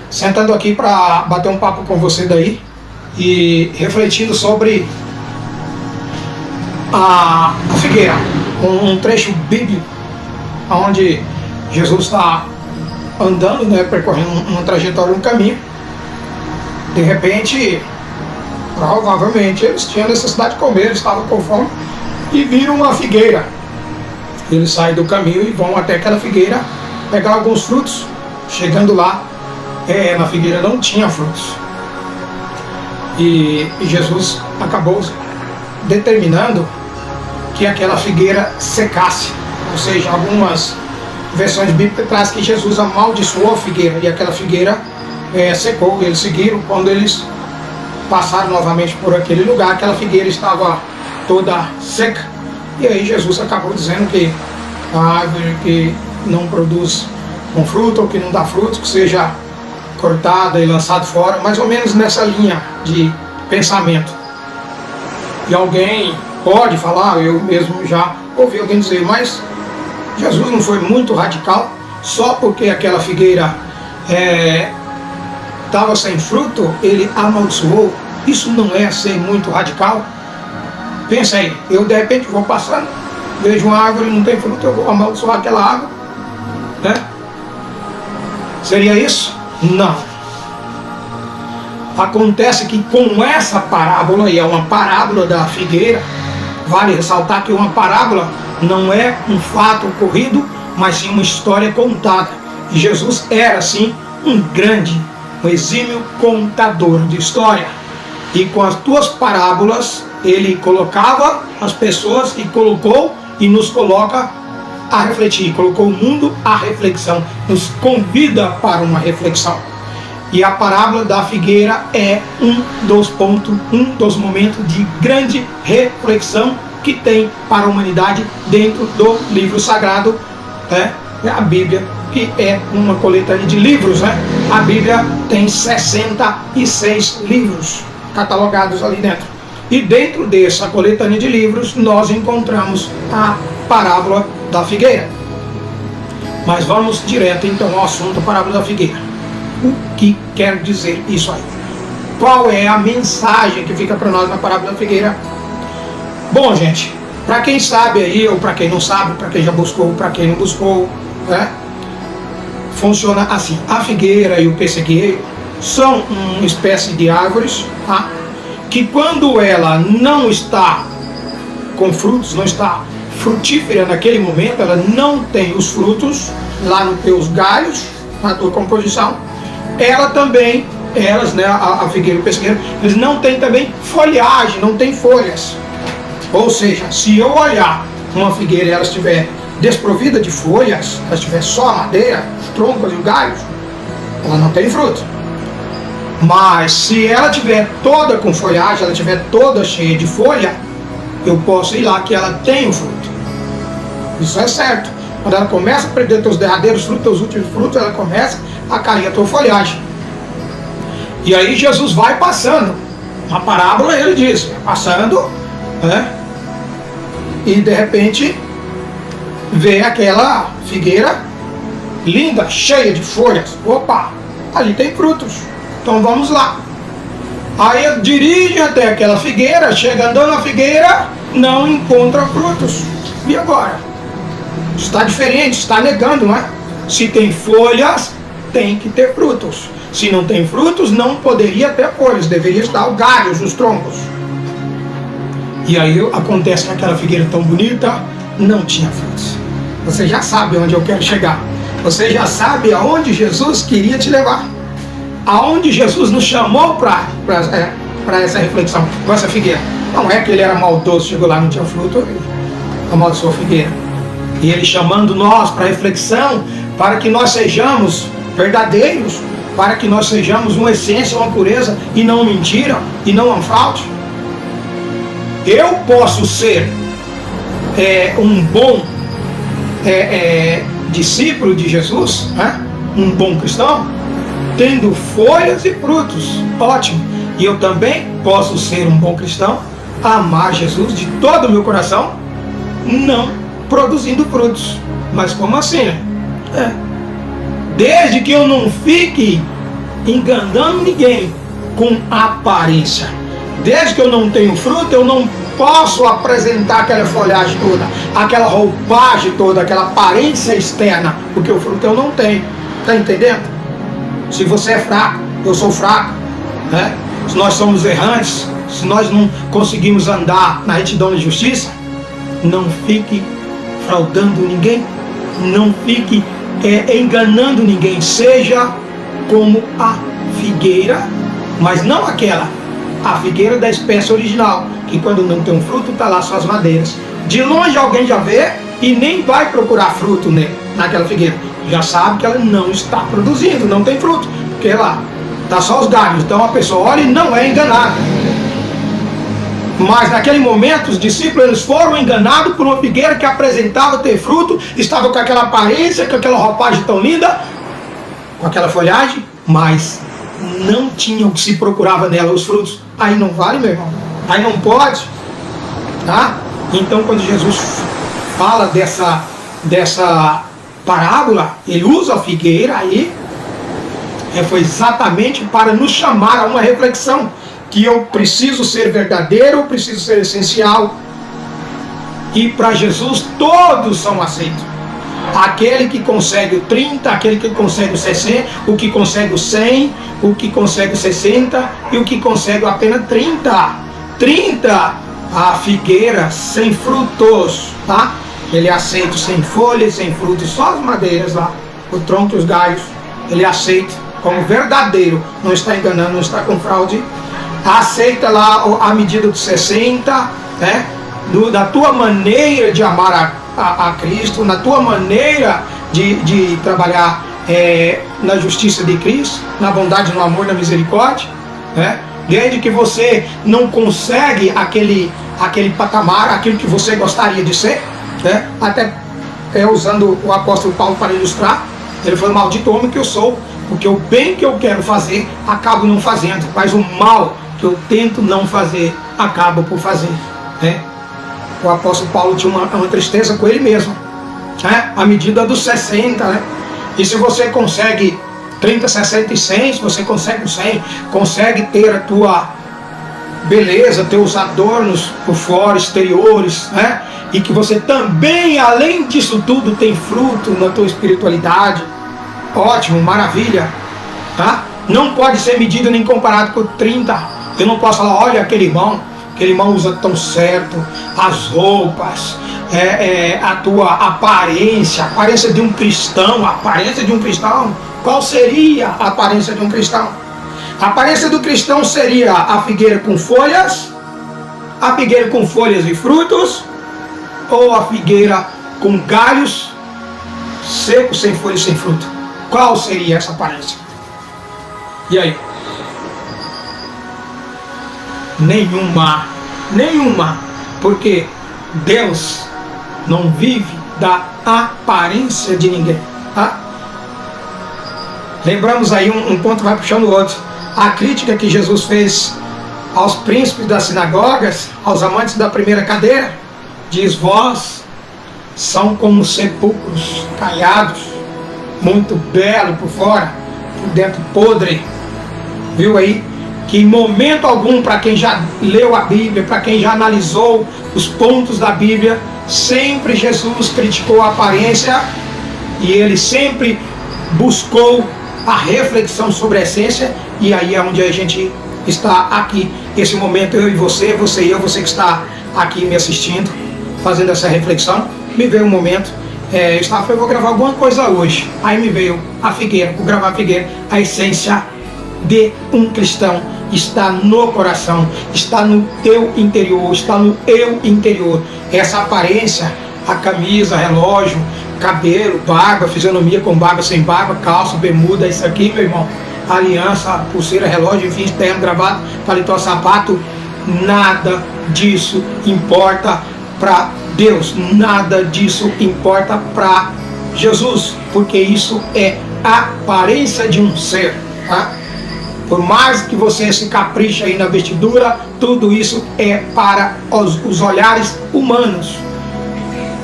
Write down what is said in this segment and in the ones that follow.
sentando aqui para bater um papo com você daí e refletindo sobre a figueira, um trecho bíblico onde Jesus está andando, né, percorrendo uma trajetória, um caminho. De repente, provavelmente eles tinham necessidade de comer, eles estavam com fome e viram uma figueira. Eles saem do caminho e vão até aquela figueira pegar alguns frutos. Chegando lá, na figueira não tinha frutos. E Jesus acabou determinando que aquela figueira secasse. Ou seja, algumas versões bíblicas trazem que Jesus amaldiçoou a figueira e aquela figueira secou. Eles seguiram. Quando eles passaram novamente por aquele lugar, aquela figueira estava toda seca. E aí Jesus acabou dizendo que a árvore que não produz um fruto ou que não dá fruto, que seja cortada e lançada fora, mais ou menos nessa linha de pensamento. E alguém pode falar, eu mesmo já ouvi alguém dizer, mas Jesus não foi muito radical só porque aquela figueira estava sem fruto, ele amaldiçoou. Isso não é ser muito radical? Pensa aí, eu de repente vou passando, vejo uma árvore e não tem fruto, eu vou amaldiçoar aquela árvore, né? Seria isso? Não. Acontece que com essa parábola, e é uma parábola da figueira, vale ressaltar que uma parábola não é um fato ocorrido, mas sim uma história contada. E Jesus era, sim, um exímio contador de história. E com as tuas parábolas, ele colocava as pessoas e colocou e nos coloca a refletir, colocou o mundo à reflexão, nos convida para uma reflexão. E a parábola da figueira é um dos momentos de grande reflexão que tem para a humanidade dentro do livro sagrado, a Bíblia, que é uma coletânea de livros, né? A Bíblia tem 66 livros catalogados ali dentro. E dentro dessa coletânea de livros nós encontramos a parábola da figueira. Mas vamos direto então ao assunto, a parábola da figueira. O que quer dizer isso aí? Qual é a mensagem que fica para nós na parábola da figueira? Bom, gente, para quem sabe aí, ou para quem não sabe, para quem já buscou, para quem não buscou, né? Funciona assim: a figueira e o pessegueiro são uma espécie de árvores, tá? Que quando ela não está com frutos, não está frutífera naquele momento, ela não tem os frutos lá nos teus galhos, na tua composição, elas, né, a figueira e o pessegueiro, eles não têm também folhagem, não tem folhas. Ou seja, se eu olhar uma figueira e ela estiver desprovida de folhas, ela estiver só a madeira, os troncos e os galhos, ela não tem fruto. Mas se ela estiver toda com folhagem, ela estiver toda cheia de folha, eu posso ir lá que ela tem o fruto. Isso é certo. Quando ela começa a perder teus derradeiros frutos, teus últimos frutos, ela começa a cair a tua folhagem. E aí Jesus vai passando. Na parábola ele diz, passando, né? E de repente vê aquela figueira linda, cheia de folhas. Opa, ali tem frutos. Então vamos lá. Aí ele dirige até aquela figueira, chega andando na figueira, não encontra frutos. E agora? Está diferente, está negando, não é? Se tem folhas, tem que ter frutos. Se não tem frutos, não poderia ter folhas, deveria estar os galhos, os troncos. E aí acontece que aquela figueira tão bonita não tinha frutos. Você já sabe onde eu quero chegar. Você já sabe aonde Jesus queria te levar. Aonde Jesus nos chamou para essa reflexão com essa figueira. Não é que ele era maldoso, chegou lá, não tinha fruto, amaldiçoou a figueira. E ele chamando nós para reflexão, para que nós sejamos verdadeiros, para que nós sejamos uma essência, uma pureza, e não mentira, e não uma fraude. Eu posso ser um bom discípulo de Jesus, né? Um bom cristão, tendo folhas e frutos, ótimo. E eu também posso ser um bom cristão, amar Jesus de todo o meu coração, não produzindo frutos. Mas como assim? Desde que eu não fique enganando ninguém com aparência. Desde que eu não tenho fruto, eu não posso apresentar aquela folhagem toda, aquela roupagem toda, aquela aparência externa, porque o fruto eu não tenho. Está entendendo? Se você é fraco, eu sou fraco, né? Se nós somos errantes, se nós não conseguimos andar na retidão e justiça, não fique fraudando ninguém, não fique enganando ninguém. Seja como a figueira, mas não a figueira da espécie original, que quando não tem um fruto, está lá suas madeiras. De longe alguém já vê e nem vai procurar fruto naquela figueira. Já sabe que ela não está produzindo, não tem fruto, porque lá está só os galhos. Então a pessoa olha e não é enganada. Mas naquele momento os discípulos eles foram enganados por uma figueira que apresentava ter fruto, estava com aquela aparência, com aquela roupagem tão linda, com aquela folhagem, mas não tinha o que se procurava nela, os frutos. Aí não vale, meu irmão, aí não pode, tá? Então quando Jesus fala dessa parábola, ele usa a figueira aí, foi exatamente para nos chamar a uma reflexão, que eu preciso ser verdadeiro, eu preciso ser essencial, e para Jesus todos são aceitos. Aquele que consegue o 30, aquele que consegue o 60, o que consegue o 100, o que consegue o 60 e o que consegue apenas 30. 30, a figueira sem frutos, tá? Ele aceita sem folhas, sem frutos, só as madeiras lá, o tronco e os galhos. Ele aceita como verdadeiro, não está enganando, não está com fraude. Aceita lá a medida dos 60, né? Da tua maneira de amar a Cristo, na tua maneira de trabalhar na justiça de Cristo, na bondade, no amor, na misericórdia, né? Desde que você não consegue aquele patamar, aquilo que você gostaria de ser, né? Até usando o apóstolo Paulo para ilustrar, ele falou: maldito homem que eu sou, porque o bem que eu quero fazer, acabo não fazendo, mas o mal que eu tento não fazer, acabo por fazer, né? O apóstolo Paulo tinha uma tristeza com ele mesmo, né? A medida dos 60, né? E se você consegue 30, 60 e 100, se você consegue o 100, consegue ter a tua beleza, teus adornos por fora, exteriores, né? E que você também, além disso tudo, tem fruto na tua espiritualidade, ótimo, maravilha, tá? Não pode ser medido nem comparado com 30. Eu não posso falar: olha aquele irmão usa tão certo, as roupas, a tua aparência, a aparência de um cristão, qual seria a aparência de um cristão? A aparência do cristão seria a figueira com folhas e frutos, ou a figueira com galhos secos, sem folhas e sem fruto? Qual seria essa aparência? E aí? Nenhuma, porque Deus não vive da aparência de ninguém, tá? Lembramos aí, um ponto vai puxando o outro, a crítica que Jesus fez aos príncipes das sinagogas, aos amantes da primeira cadeira, diz: vós são como sepulcros caiados, muito belo por fora, por dentro podre. Viu aí? Que em momento algum, para quem já leu a Bíblia, para quem já analisou os pontos da Bíblia, sempre Jesus criticou a aparência e ele sempre buscou a reflexão sobre a essência. E aí é onde a gente está aqui, esse momento, eu e você, você e eu, você que está aqui me assistindo, fazendo essa reflexão. Me veio um momento, eu vou gravar alguma coisa hoje, aí me veio a figueira, vou gravar a figueira. A essência de um cristão está no coração, está no teu interior, está no eu interior. Essa aparência, a camisa, relógio, cabelo, barba, fisionomia com barba, sem barba, calça, bermuda, isso aqui, meu irmão, aliança, pulseira, relógio, enfim, terno, gravata, paletó, sapato, nada disso importa para Deus, nada disso importa para Jesus, porque isso é a aparência de um ser, tá? Por mais que você se capriche aí na vestidura, tudo isso é para os olhares humanos.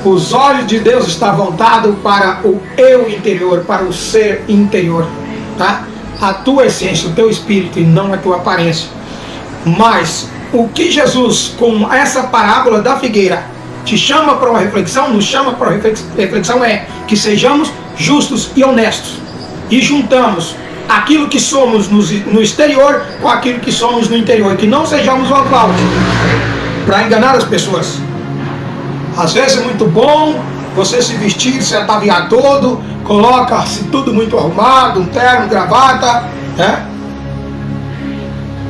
Os olhos de Deus estão voltados para o eu interior, para o ser interior, tá? a tua essência, o teu espírito e não a tua aparência. Mas o que Jesus, com essa parábola da figueira, te chama para uma reflexão, nos chama para uma reflexão é que sejamos justos e honestos e juntamos aquilo que somos no exterior com aquilo que somos no interior, que não sejamos uma fraude para enganar as pessoas. Às vezes é muito bom você se vestir, se ataviar todo, coloca-se tudo muito arrumado, um terno, gravata, né?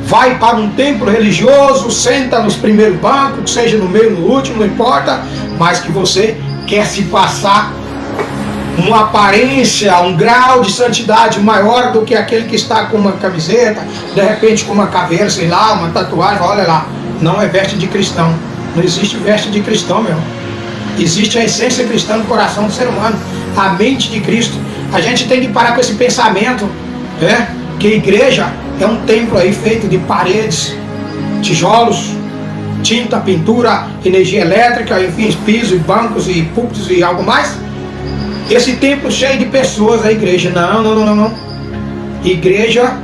Vai para um templo religioso, senta nos primeiros bancos, seja no meio, no último, não importa, mas que você quer se passar uma aparência, um grau de santidade maior do que aquele que está com uma camiseta, de repente com uma caveira, sei lá, uma tatuagem, olha lá, não é veste de cristão. Não existe veste de cristão, meu. Existe a essência cristã no coração do ser humano, a mente de Cristo. A gente tem que parar com esse pensamento, né? Que a igreja é um templo aí feito de paredes, tijolos, tinta, pintura, energia elétrica, enfim, pisos, bancos e púlpitos e algo mais. Esse templo cheio de pessoas, a igreja. Não. Igreja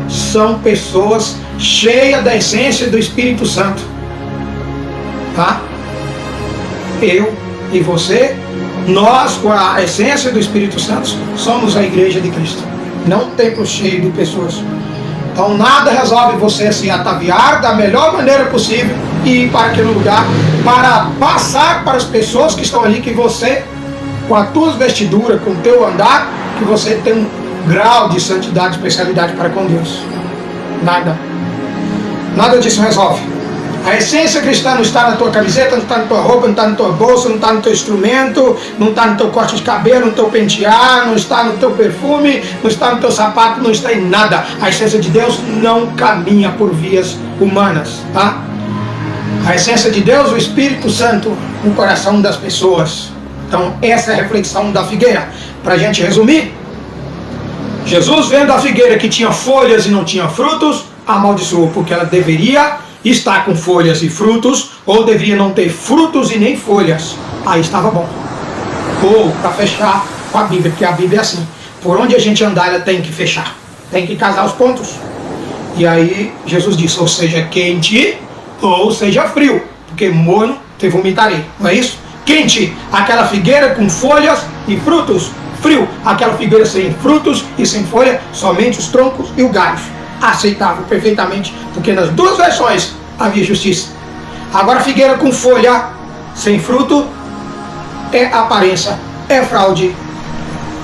são pessoas cheias da essência do Espírito Santo. Tá? Eu e você, nós com a essência do Espírito Santo, somos a igreja de Cristo. Não um templo cheio de pessoas. Então nada resolve você se ataviar da melhor maneira possível e ir para aquele lugar para passar para as pessoas que estão ali que você, com as tuas vestiduras, com o teu andar, que você tem um grau de santidade, especialidade para com Deus. Nada disso resolve. A essência cristã não está na tua camiseta, não está na tua roupa, não está na tua bolsa, não está no teu instrumento, não está no teu corte de cabelo, no teu pentear, não está no teu perfume, não está no teu sapato, não está em nada. A essência de Deus não caminha por vias humanas, tá? A essência de Deus, o Espírito Santo no coração das pessoas. Então essa é a reflexão da figueira. Para a gente resumir, Jesus, vendo a figueira que tinha folhas e não tinha frutos, amaldiçoou, porque ela deveria estar com folhas e frutos, ou deveria não ter frutos e nem folhas. Aí estava bom. Ou para fechar com a Bíblia, porque a Bíblia é assim, por onde a gente andar ela tem que fechar, tem que casar os pontos. E aí Jesus disse, ou seja quente ou seja frio, porque morno te vomitarei, não é isso? Quente, aquela figueira com folhas e frutos. Frio, aquela figueira sem frutos e sem folha, somente os troncos e os galhos. Aceitável perfeitamente, porque nas duas versões havia justiça. Agora a figueira com folha, sem fruto, é aparência, é fraude,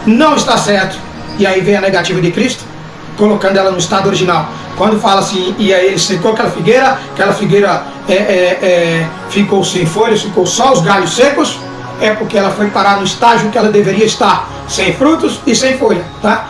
não está certo. E aí vem a negativa de Cristo, colocando ela no estado original. Quando fala assim, e aí ele secou aquela figueira ficou sem folhas, ficou só os galhos secos, é porque ela foi parar no estágio que ela deveria estar, sem frutos e sem folha, tá?